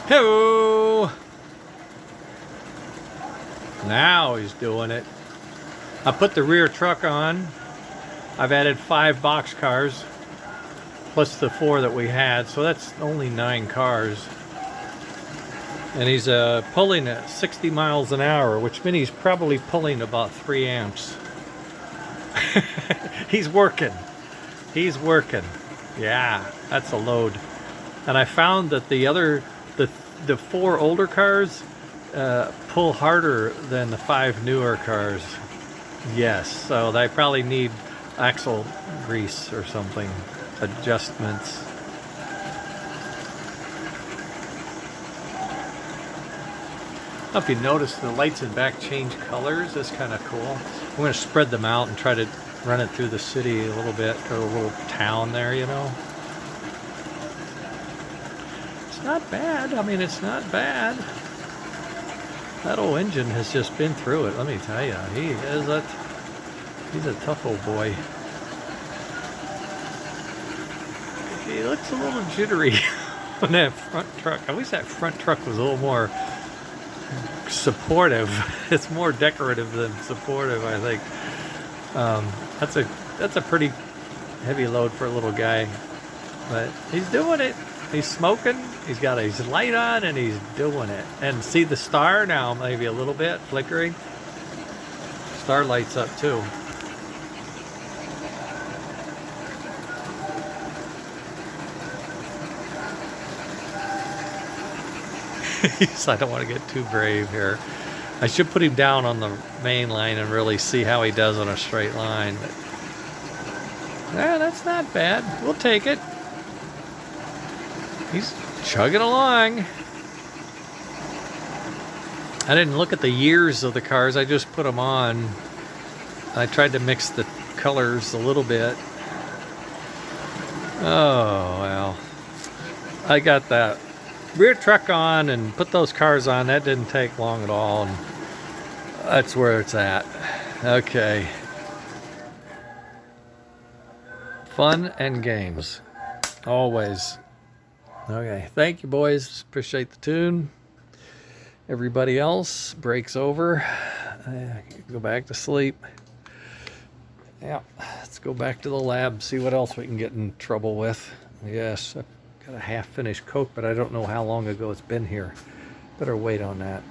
Hello. Now he's doing it. I put the rear truck on. I've added 5 box cars plus the 4 that we had, so that's only 9 cars. And he's pulling at 60 miles an hour, which means he's probably pulling about 3 amps. He's working. He's working. Yeah, that's a load. And I found that the 4 older cars pull harder than the 5 newer cars. Yes, so they probably need axle grease or something, adjustments. I don't know if you notice the lights in back change colors. That's kind of cool. I'm going to spread them out and try to run it through the city a little bit, or a little town there, you know. It's not bad. I mean, it's not bad. That old engine has just been through it, let me tell you. He's a tough old boy. He looks a little jittery on that front truck. I wish that front truck was a little more supportive. It's more decorative than supportive, I think. That's a pretty heavy load for a little guy, but he's doing it. He's smoking. He's got his light on, and he's doing it. And see the star now, maybe a little bit flickering. Star lights up too. I don't want to get too brave here. I should put him down on the main line and really see how he does on a straight line. But, yeah, that's not bad. We'll take it. He's chugging along. I didn't look at the years of the cars. I just put them on. I tried to mix the colors a little bit. Oh, well. I got that rear truck on and put those cars on. That didn't take long at all, and that's where it's at. Okay, fun and games always. Okay, thank you, boys. Appreciate the tune. Everybody else, break's over. Go back to sleep. Yeah, let's go back to the lab, see what else we can get in trouble with. Yes, got a half-finished Coke, but I don't know how long ago it's been here. Better wait on that.